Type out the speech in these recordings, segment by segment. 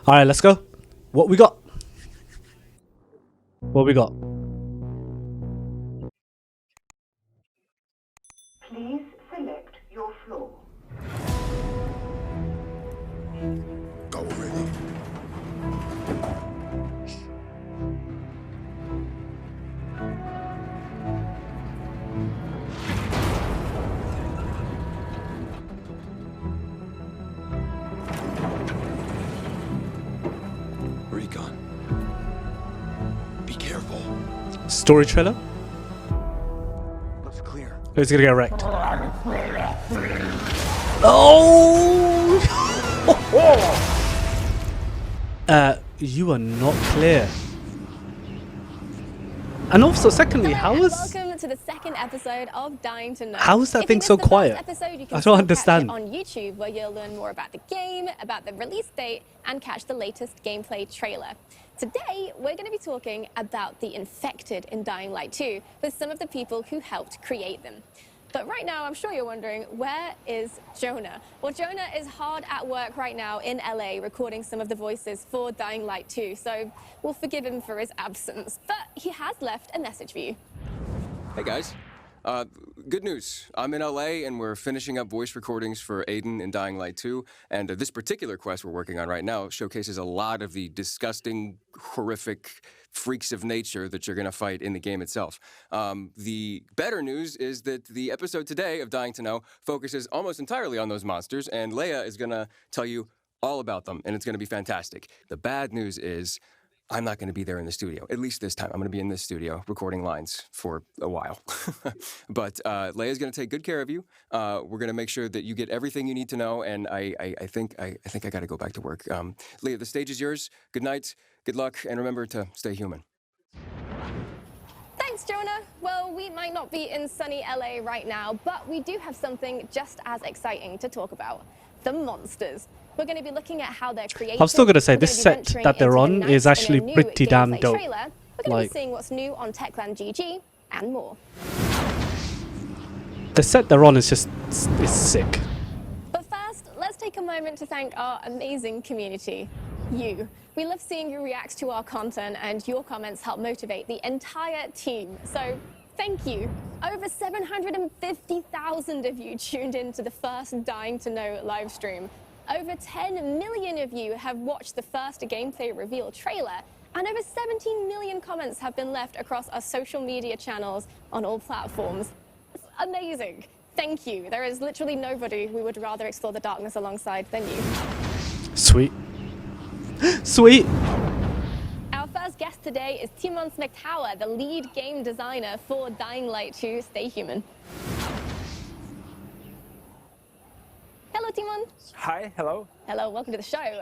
All right, let's go. What we got? What we got? Please select your floor. Go already. Recon. Be careful. Story trailer? Looks clear. Who's gonna get wrecked? Oh! You are not clear. And also, secondly, Welcome to the second episode of Dying to Know. How is that If thing you missed so the first quiet? Episode, you can I don't still understand. Catch it on YouTube, where you'll learn more about the game, about the release date, and catch the latest gameplay trailer. Today, we're going to be talking about the infected in Dying Light 2 with some of the people who helped create them. But right now, I'm sure you're wondering, where is Jonah? Well, Jonah is hard at work right now in LA recording some of the voices for Dying Light 2, so we'll forgive him for his absence. But he has left a message for you. Hey guys, good news. I'm in LA and we're finishing up voice recordings for Aiden in Dying Light 2, and this particular quest we're working on right now showcases a lot of the disgusting, horrific freaks of nature that you're gonna fight in the game itself. The better news is that the episode today of Dying to Know focuses almost entirely on those monsters, and Leia is gonna tell you all about them, and it's gonna be fantastic. The bad news is I'm not going to be there in the studio, at least this time. I'm going to be in this studio recording lines for a while. But Leia's going to take good care of you. We're going to make sure that you get everything you need to know, and I think I got to go back to work. Leia, the stage is yours. Good night, good luck, and remember to stay human. Thanks, Jonah. Well, we might not be in sunny LA right now, but we do have something just as exciting to talk about. The monsters. We're going to be looking at how they're created. I'm still gonna say We're this gonna be set venturing that they're into the on night is in a actually new pretty damn gameplay dope. trailer. We're going to Like- be seeing what's new on Techland GG and more. The set they're on is just it's sick. But first, let's take a moment to thank our amazing community. You. We love seeing you react to our content, and your comments help motivate the entire team. So thank you. Over 750,000 of you tuned in to the first Dying to Know live stream. Over 10 million of you have watched the first gameplay reveal trailer, and over 17 million comments have been left across our social media channels on all platforms. It's amazing. Thank you. There is literally nobody we would rather explore the darkness alongside than you. Sweet. Sweet. Our first guest today is Timon Smektower, the lead game designer for Dying Light 2 Stay Human. Hello, Timon. Hi, hello. Hello, welcome to the show.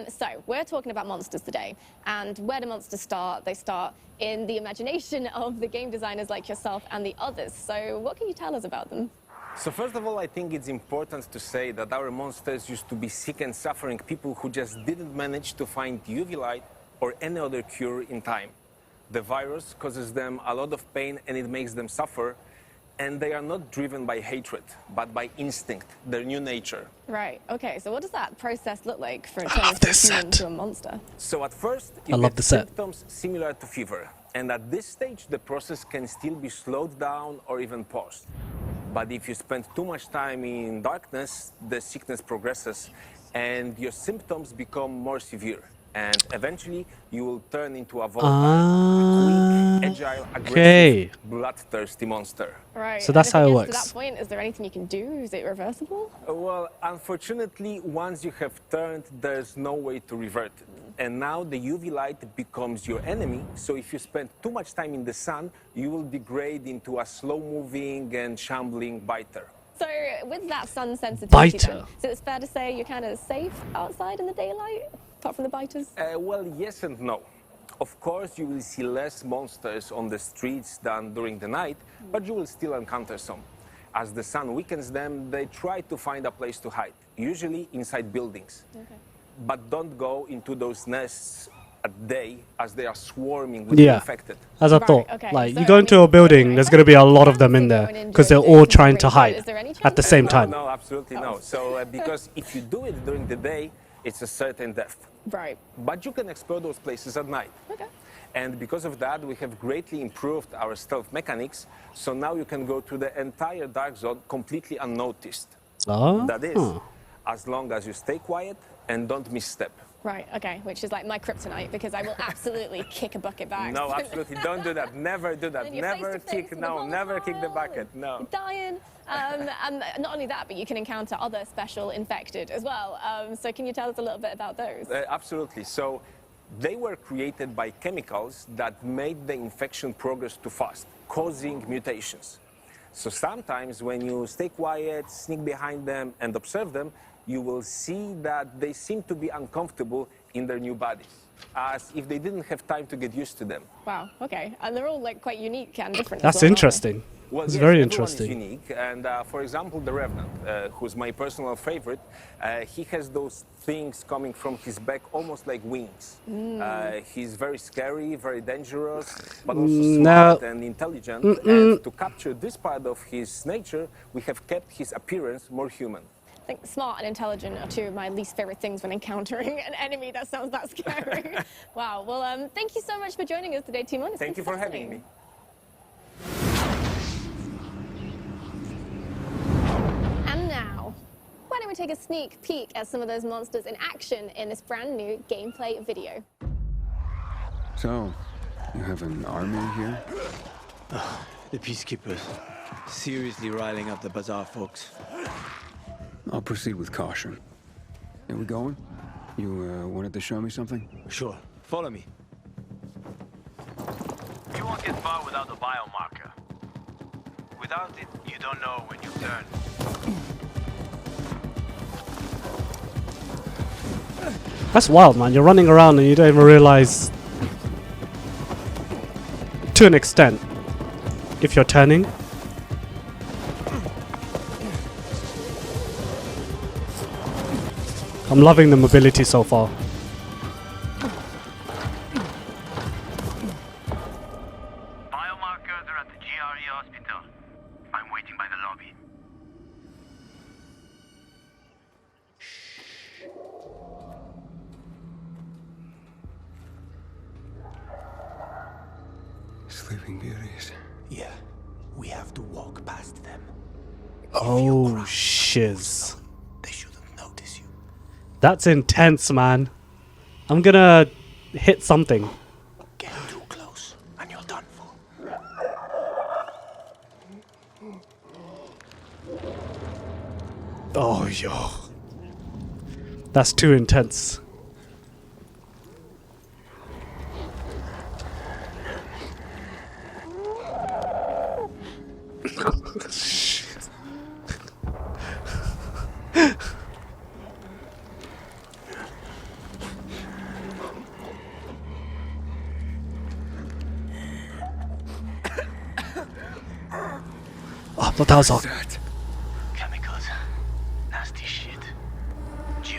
So we're talking about monsters today, and where do monsters start? They start in the imagination of the game designers like yourself and the others. So what can you tell us about them? So first of all, I think it's important to say that our monsters used to be sick and suffering people who just didn't manage to find UV light or any other cure in time. The virus causes them a lot of pain and it makes them suffer. And they are not driven by hatred, but by instinct, their new nature. Right, okay, so what does that process look like for love turning this a human set. to a monster? So at first, I you love get the set. symptoms similar to fever. And at this stage, the process can still be slowed down or even paused. But if you spend too much time in darkness, the sickness progresses and your symptoms become more severe. And eventually, you will turn into a volatile, weak, agile, okay. aggressive, bloodthirsty monster. Right. So that's and if how it gets works. To that point, is there anything you can do? Is it reversible? Well, unfortunately, once you have turned, there's no way to revert it. And now the UV light becomes your enemy. So if you spend too much time in the sun, you will degrade into a slow-moving and shambling biter. So with that sun sensitivity, Biter. then, so it's fair to say you're kind of safe outside in the daylight, apart from the biters? Well, yes and no. Of course, you will see less monsters on the streets than during the night, but you will still encounter some. As the sun weakens them, they try to find a place to hide, usually inside buildings. Okay. But don't go into those nests at day, as they are swarming with the Yeah. infected. As I Right, thought, okay. like So, you go I into mean, a building, there's going to be a lot of them in Go there and because they're enjoy all this trying to great show. hide Is there any at the chance same of- time. No, absolutely no. So because if you do it during the day, it's a certain death. Right. But you can explore those places at night. Okay. And because of that, we have greatly improved our stealth mechanics. So now you can go through the entire dark zone completely unnoticed. Oh. That is, as long as you stay quiet and don't misstep. Right, okay, which is like my kryptonite because I will absolutely kick a bucket back. No, absolutely, don't do that. Never do that. Then you're Never face to face kick, with no, the never kick the volatile bucket, and no. you're dying. And not only that, but you can encounter other special infected as well. So can you tell us a little bit about those? Absolutely. So they were created by chemicals that made the infection progress too fast, causing mutations. So sometimes when you stay quiet, sneak behind them, and observe them, you will see that they seem to be uncomfortable in their new bodies, as if they didn't have time to get used to them. Wow, okay. And they're all like quite unique and different. That's as well, interesting. Well, It's yes, very everyone interesting. is unique, and for example, the Revenant, who's my personal favorite, he has those things coming from his back, almost like wings. He's very scary, very dangerous, but also smart and intelligent. And to capture this part of his nature, we have kept his appearance more human. I think smart and intelligent are two of my least favorite things when encountering an enemy that sounds that scary. Wow. Well, thank you so much for joining us today, Timon. Thank you for having me. And now, why don't we take a sneak peek at some of those monsters in action in this brand new gameplay video. So, you have an army here? The peacekeepers. Seriously riling up the bazaar folks. I'll proceed with caution. Are we going? You wanted to show me something? Sure. Follow me. You won't get far without the biomarker. Without it, you don't know when you turn. That's wild, man. You're running around and you don't even realize, to an extent, if you're turning. I'm loving the mobility so far. Biomarkers are at the GRE hospital. I'm waiting by the lobby. Sleeping Beauties. Yeah, we have to walk past them. Oh, shiz. They shouldn't notice you. That's intense, man. I'm gonna hit something. Get too close, and you're done for. Oh, yo. That's too intense. I thought that was all. Chemicals. Nasty shit.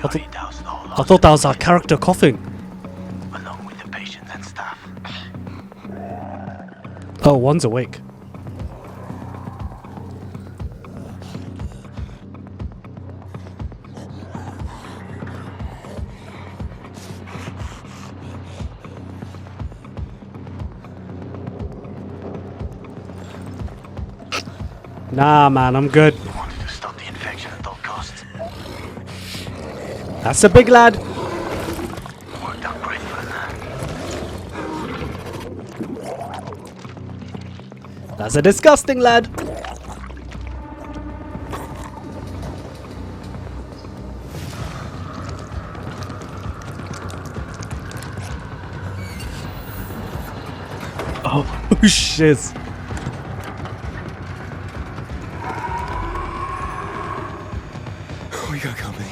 thought- GRE doused the whole I thought that was our character coughing. along with the patients and staff. Oh, one's awake. Nah, man, I'm good. We wanted to stop the infection at all costs. That's a big lad. Worked out great for now. That's a disgusting lad. Oh, shiz. We got company.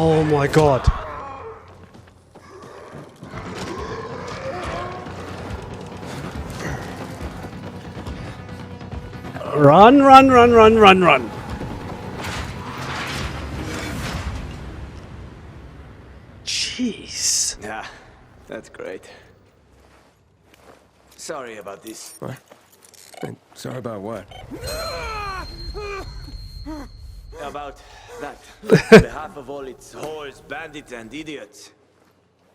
Oh my god. Run, run, run, run, run, run. Jeez. Yeah, that's great. Sorry about this. What? Sorry about what? About that. On behalf of all its whores, bandits, and idiots,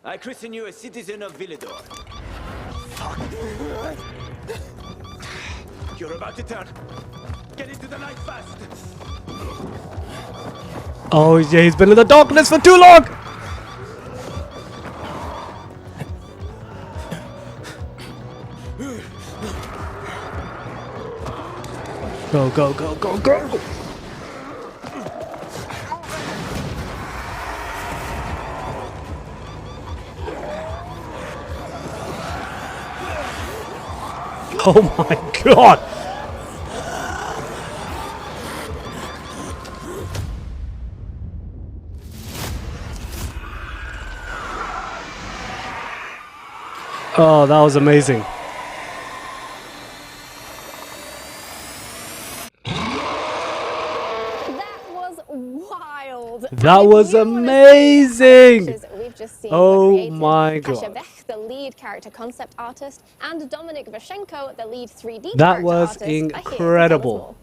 I christen you a citizen of Villador. Fuck. You're about to turn. Get into the light fast. Oh yeah, he's been in the darkness for too long. Go, go, go, go, go. Oh my god! Oh, that was amazing. That was wild. That And was you wanna see amazing. the pictures we've just seen Oh were created. my Kasia God. Bech, the lead character concept artist, and Dominik Vashenko, the lead 3D That character was artist, are here to tell us incredible. more.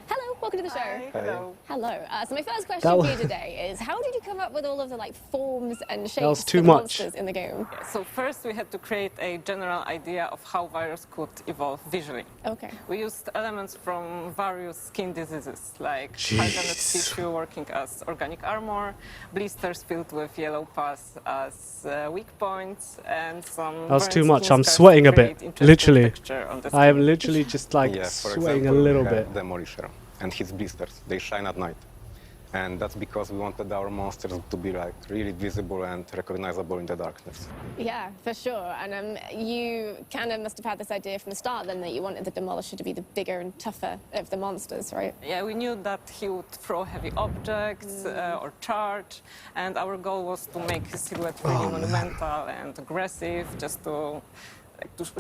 Hello, welcome to the show. Hello. Hello. So my first question That for you was- today is, how did you come up with all of the forms and shapes was for too the much. monsters in the game? So first we had to create a general idea of how virus could evolve visually. Okay. We used elements from various skin diseases, like hardened tissue working as organic armor, blisters filled with yellow pus as weak points, and some That was burnt too much. skin I'm scars sweating to a bit. create interesting Literally. texture on the I am skin. literally just like Yeah, for sweating example, a little we bit. have Demolisher and his blisters. They shine at night. And that's because we wanted our monsters to be really visible and recognizable in the darkness. Yeah, for sure. And you kind of must have had this idea from the start then that you wanted the Demolisher to be the bigger and tougher of the monsters, right? Yeah, we knew that he would throw heavy objects or charge, and our goal was to make his silhouette really monumental and aggressive, just to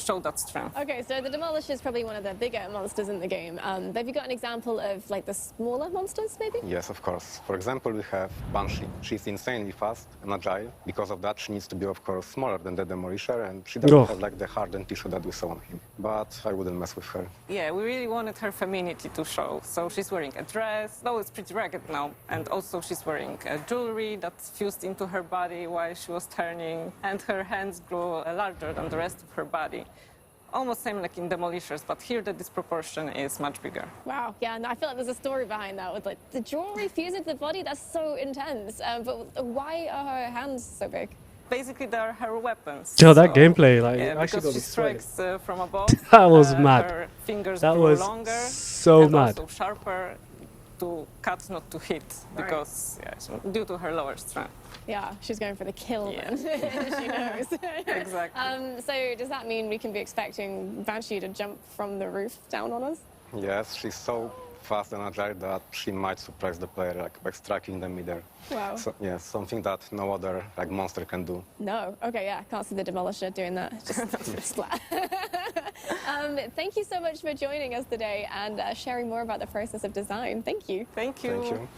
show that strength. Okay, so the Demolisher is probably one of the bigger monsters in the game. But have you got an example of the smaller monsters, maybe? Yes, of course. For example, we have Banshee. She's insanely fast and agile. Because of that, she needs to be, of course, smaller than the Demolisher, and she doesn't Oh. have the hardened tissue that we saw on him. But I wouldn't mess with her. Yeah, we really wanted her femininity to show. So she's wearing a dress, though it's pretty ragged now. And also she's wearing jewelry that's fused into her body while she was turning. And her hands grew larger than the rest of her body. Almost same like in Demolishers, but here the disproportion is much bigger. Wow, yeah, and I feel like there's a story behind that with the jewelry fused into the body. That's so intense. But why are her hands so big? Basically, they are her weapons. Yo, that gameplay, yeah, actually because got she me sweating. strikes from above. That was mad. Her fingers That grew was longer so and mad. also sharper to cut, not to hit, because so due to her lower strength. Yeah, she's going for the kill Yeah. then. She knows. Exactly. So does that mean we can be expecting Banshee to jump from the roof down on us? Yes, she's so fast and agile that she might surprise the player by striking them midair. Wow. So, yeah, something that no other monster can do. No. Okay, yeah, can't see the Demolisher doing that. Just splat. Thank you so much for joining us today and sharing more about the process of design. Thank you. Thank you. Thank you.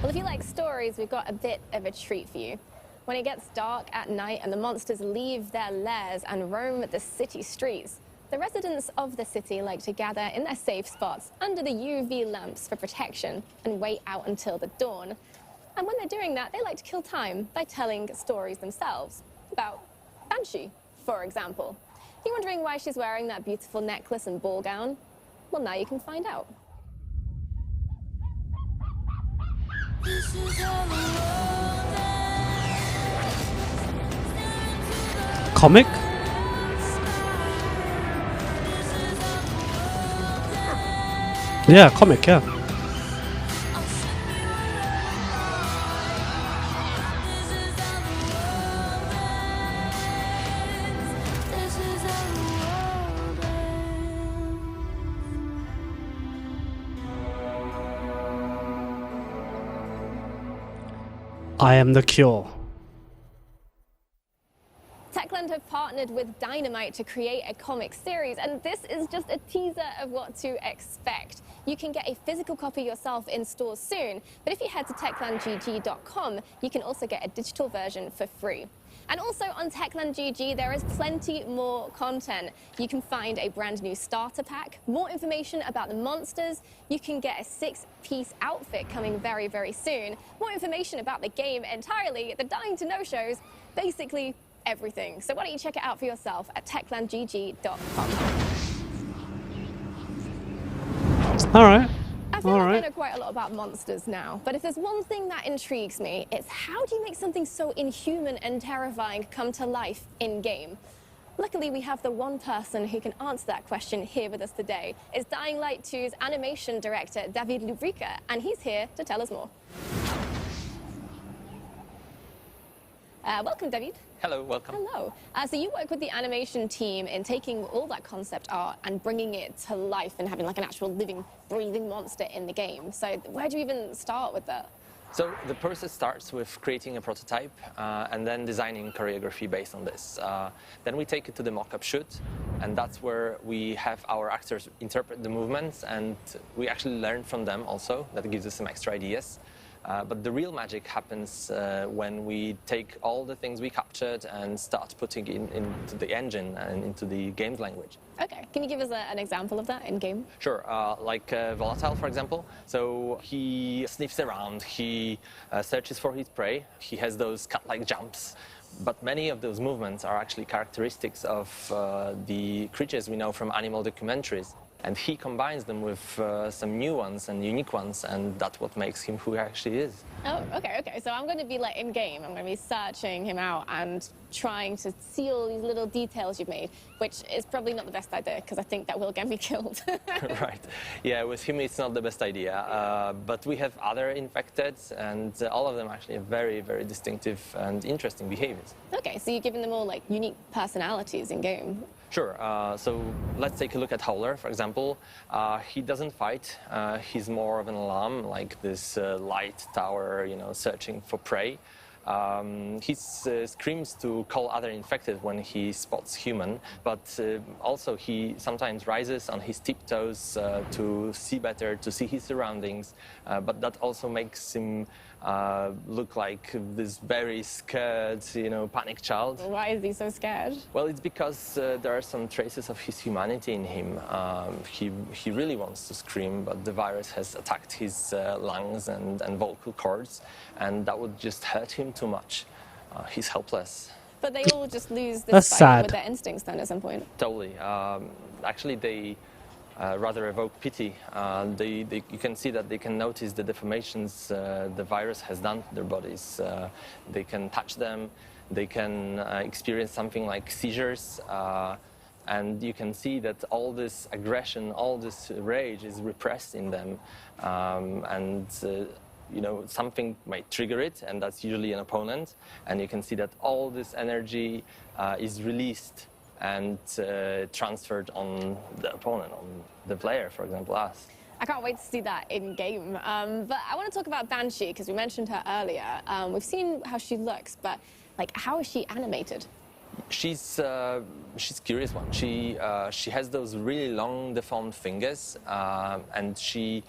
Well, if you like stories, we've got a bit of a treat for you. When it gets dark at night and the monsters leave their lairs and roam the city streets, the residents of the city like to gather in their safe spots under the UV lamps for protection and wait out until the dawn. And when they're doing that, they like to kill time by telling stories themselves about Banshee, for example. You're wondering why she's wearing that beautiful necklace and ball gown? Well, now you can find out. Comic? Yeah, comic, yeah. I am the cure. Techland have partnered with Dynamite to create a comic series, and this is just a teaser of what to expect. You can get a physical copy yourself in stores soon, but if you head to techlandgg.com, you can also get a digital version for free. And also on Techland GG, there is plenty more content. You can find a brand new starter pack, more information about the monsters. You can get a 6-piece outfit coming very, very soon. More information about the game entirely, the Dying to Know shows, basically everything. So why don't you check it out for yourself at techlandgg.com. All right. I feel like I know quite a lot about monsters now, but if there's one thing that intrigues me, it's how do you make something so inhuman and terrifying come to life in-game? Luckily, we have the one person who can answer that question here with us today. It's Dying Light 2's animation director, David Lubrica, and he's here to tell us more. Welcome, David. Hello, welcome. Hello. So you work with the animation team in taking all that concept art and bringing it to life and having like an actual living, breathing monster in the game. So where do you even start with that? So the process starts with creating a prototype and then designing choreography based on this. Then we take it to the mock-up shoot, and that's where we have our actors interpret the movements, and we actually learn from them also. That gives us some extra ideas. But the real magic happens when we take all the things we captured and start putting it into the engine and into the game's language. Okay, can you give us an example of that in game? Sure, like Volatile, for example. So he sniffs around, he searches for his prey, he has those cat-like jumps. But many of those movements are actually characteristics of the creatures we know from animal documentaries. And he combines them with some new ones and unique ones, and that's what makes him who he actually is. Oh, okay. So I'm going to be like in game. I'm going to be searching him out and trying to see all these little details you've made, which is probably not the best idea because I think that will get me killed. Right. Yeah, with him it's not the best idea. But we have other infected, and all of them actually have very, very distinctive and interesting behaviors. Okay, so you're giving them all like unique personalities in game. Sure. So let's take a look at Howler, for example. He doesn't fight. He's more of an alarm, like this light tower, searching for prey. He screams to call other infected when he spots human, but also he sometimes rises on his tiptoes to see better, to see his surroundings, but that also makes him look like this very scared, panic child. Why is he so scared? Well, it's because there are some traces of his humanity in him. He really wants to scream, but the virus has attacked his lungs and vocal cords, and that would just hurt him too much. He's helpless. But they all just lose this fight with their instincts then at some point. Totally. Actually, they rather evoke pity. You can see that they can notice the deformations the virus has done to their bodies. They can touch them. They can experience something like seizures. And you can see that all this aggression, all this rage is repressed in them. Something might trigger it, and that's usually an opponent. And you can see that all this energy is released and transferred on the opponent, on the player, for example, us. I can't wait to see that in game. But I want to talk about Banshee because we mentioned her earlier. We've seen how she looks, but how is she animated? She's a curious one. She has those really long deformed fingers, and she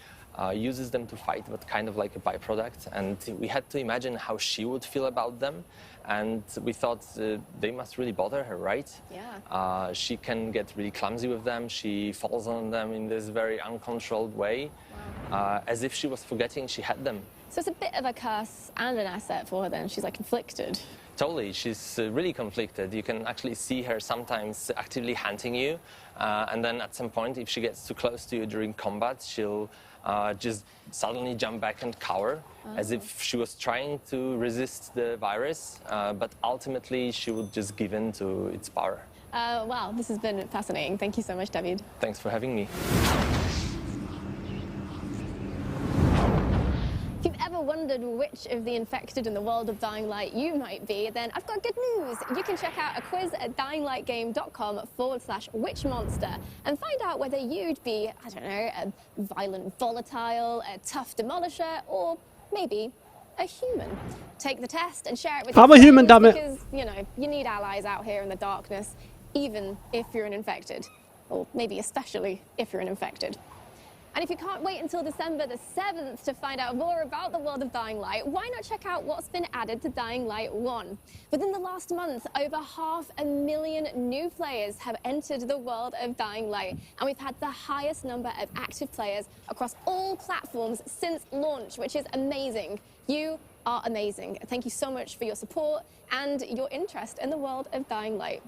uses them to fight, but kind of like a byproduct. And we had to imagine how she would feel about them. And we thought they must really bother her, right? Yeah. She can get really clumsy with them. She falls on them in this very uncontrolled way, as if she was forgetting she had them. So it's a bit of a curse and an asset for her then. She's conflicted. Totally. She's really conflicted. You can actually see her sometimes actively hunting you. And then at some point, if she gets too close to you during combat, she'll just suddenly jump back and cower, as if she was trying to resist the virus, but ultimately she would just give in to its power. Wow, this has been fascinating. Thank you so much, David. Thanks for having me. If you've ever wondered which of the infected in the world of Dying Light you might be, then I've got good news. You can check out a quiz at dyinglightgame.com/whichmonster and find out whether you'd be, I don't know, a violent volatile, a tough demolisher, or maybe a human. Take the test and share it with I'm your a human, friends damn it. because, you know, you need allies out here in the darkness, even if you're an infected. Or maybe especially if you're an infected. And if you can't wait until December the 7th to find out more about the world of Dying Light, why not check out what's been added to Dying Light 1? Within the last month, over 500,000 new players have entered the world of Dying Light, and we've had the highest number of active players across all platforms since launch, which is amazing. You are amazing. Thank you so much for your support and your interest in the world of Dying Light.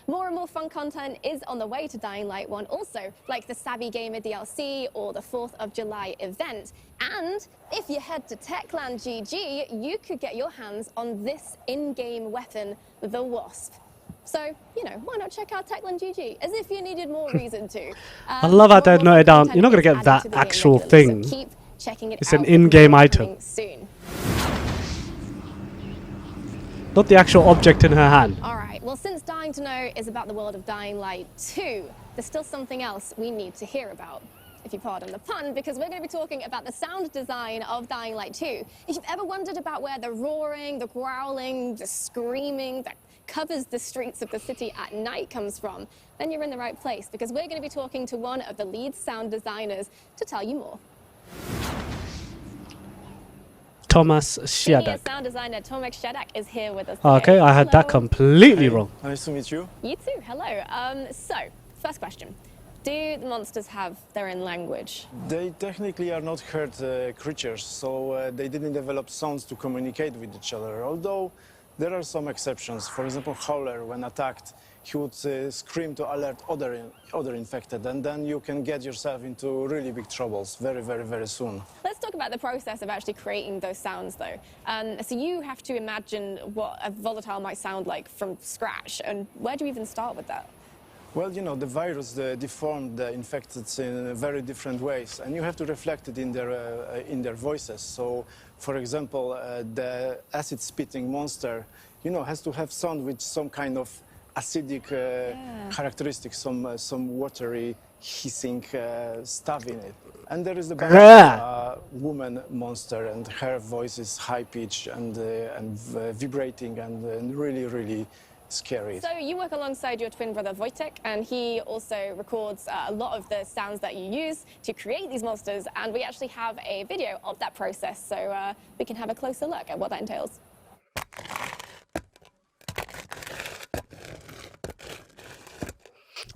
More and more fun content is on the way to Dying Light 1 also, like the Savvy Gamer DLC or the 4th of July event. And if you head to Techland GG, you could get your hands on this in-game weapon, the Wasp. So, you know, why not check out Techland GG? As if you needed more reason to. I love how they more note it down. content You're not going to is get added that to the game actual regularly, thing. so keep checking it It's out an for in-game more item. coming soon. Not the actual object in her hand. All right, well, since Dying to Know is about the world of Dying Light 2, there's still something else we need to hear about, if you pardon the pun, because we're going to be talking about the sound design of Dying Light 2. If you've ever wondered about where the roaring, the growling, the screaming that covers the streets of the city at night comes from, then you're in the right place, because we're going to be talking to one of the lead sound designers to tell you more. Thomas Senior Siadak. sound designer Tomek Shadak is here with us Okay, today. I had that Hello. completely wrong. Nice to meet you. You too, hello. So, first question. Do the monsters have their own language? They technically are not herd creatures, so they didn't develop sounds to communicate with each other, although there are some exceptions. For example, Howler, when attacked, he would scream to alert other infected, and then you can get yourself into really big troubles very, very, very soon. Let's talk about the process of actually creating those sounds, though. So you have to imagine what a volatile might sound like from scratch, and where do you even start with that? Well, you know, the virus deformed the infected in very different ways, and you have to reflect it in their voices. So, for example, the acid-spitting monster, you know, has to have sound with some kind of acidic characteristics, some watery, hissing stuff in it. And there is the woman monster, and her voice is high-pitched and vibrating and really, really scary. So you work alongside your twin brother Wojtek, and he also records a lot of the sounds that you use to create these monsters, and we actually have a video of that process, so we can have a closer look at what that entails.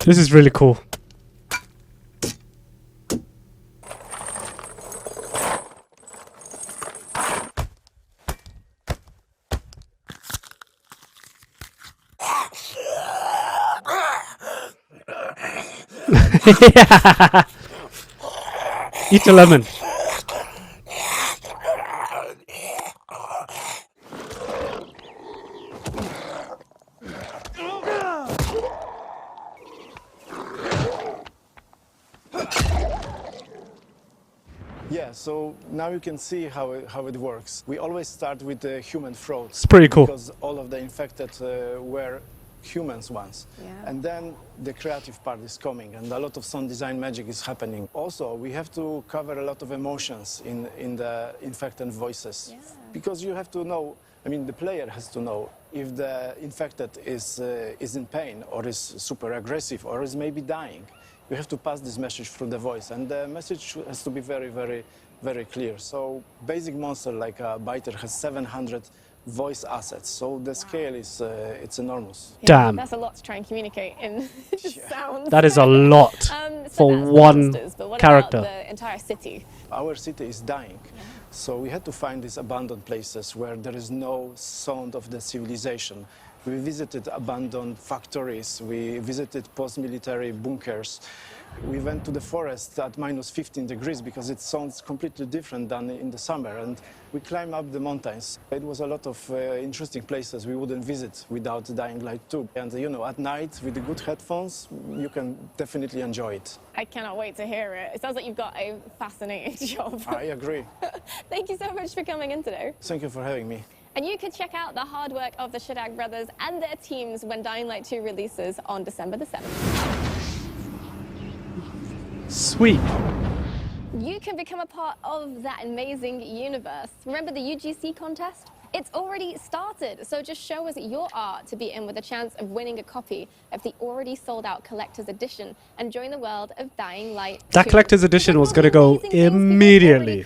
This is really cool. Eat a lemon. Yeah, so now you can see how it works. We always start with the human throat. It's pretty cool. Because all of the infected were humans once. Yeah. And then the creative part is coming, and a lot of sound design magic is happening. Also, we have to cover a lot of emotions in the infected voices. Yeah. Because you have to know, I mean, the player has to know if the infected is in pain, or is super aggressive, or is maybe dying. You have to pass this message through the voice, and the message has to be very, very, very clear. So basic monster like a biter has 700 voice assets, so the scale is it's enormous. Yeah, Damn. that's a lot to try and communicate in just sounds. That is a lot So for that's the one monsters, but what character. about the entire city? Our city is dying, so we had to find these abandoned places where there is no sound of the civilization. We visited abandoned factories, we visited post-military bunkers. We went to the forest at minus 15 degrees because it sounds completely different than in the summer, and we climbed up the mountains. It was a lot of interesting places we wouldn't visit without Dying Light 2. And you know, at night with the good headphones, you can definitely enjoy it. I cannot wait to hear it. It sounds like you've got a fascinating job. I agree. Thank you so much for coming in today. Thank you for having me. And you can check out the hard work of the Shadak brothers and their teams when Dying Light 2 releases on December the 7th. Sweet. You can become a part of that amazing universe. Remember the UGC contest? It's already started, so just show us your art to be in with a chance of winning a copy of the already sold out collector's edition and join the world of Dying Light 2. That collector's edition was going to go immediately.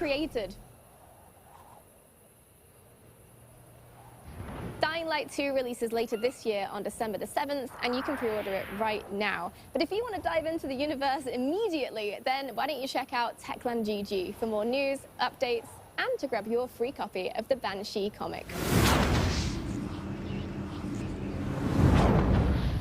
Dying Light 2 releases later this year on December the 7th, and you can pre-order it right now. But if you want to dive into the universe immediately, then why don't you check out Techland GG for more news, updates, and to grab your free copy of the Banshee comic.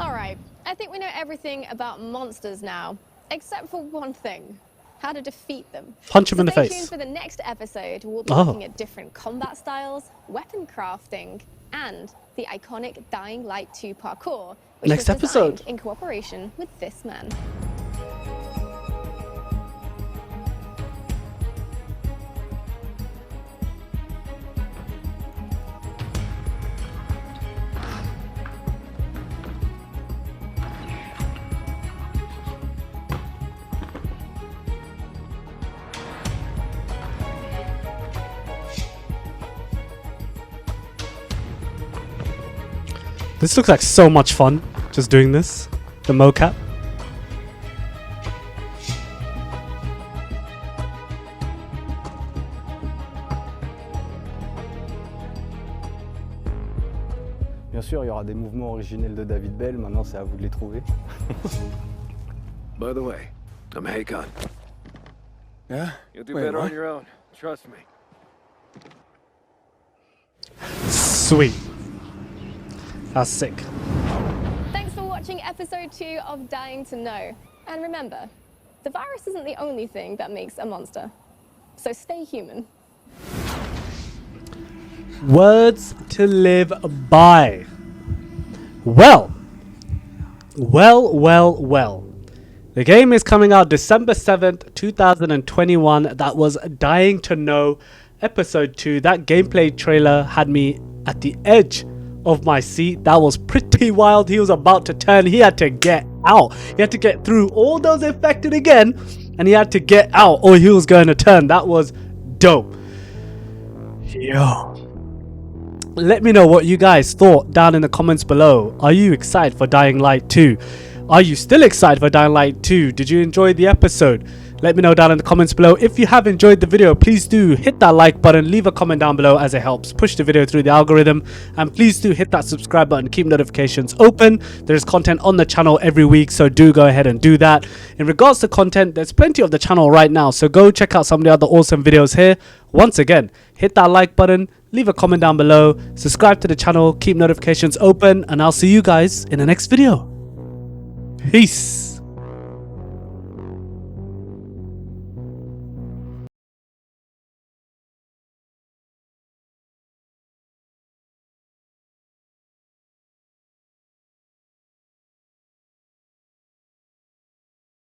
Alright, I think we know everything about monsters now, except for one thing. How to defeat them. Punch them in the Stay face. tuned for the next episode. We'll be looking at different combat styles, weapon crafting, and the iconic Dying Light 2 parkour, which Next was designed episode. in cooperation with this man. This looks like so much fun, just doing this. The mocap. Bien sûr, il y aura des mouvements originels de David Bell, maintenant c'est à vous de les trouver. By the way, I'm Hakon. Yeah? You'll do Wait, better what? on your own. Trust me. Sweet. That's sick. Thanks for watching episode 2 of Dying to Know. And remember, the virus isn't the only thing that makes a monster. So stay human. Words to live by. Well. The game is coming out December 7th, 2021. That was Dying to Know episode 2. That gameplay trailer had me at the edge of my seat. That was pretty wild. He was about to turn. He had to get out. He had to get through all those infected again, and he had to get out or he was going to turn. That was dope. Yo. Let me know what you guys thought down in the comments below. Are you excited for Dying Light 2? Are you still excited for Dying Light 2? Did you enjoy the episode? Let me know down in the comments below. If you have enjoyed the video, please do hit that like button, leave a comment down below as it helps push the video through the algorithm, and please do hit that subscribe button, keep notifications open. There's content on the channel every week, so do go ahead and do that. In regards to content, there's plenty of the channel right now, so go check out some of the other awesome videos here. Once again, hit that like button, leave a comment down below, subscribe to the channel, keep notifications open, and I'll see you guys in the next video. Peace.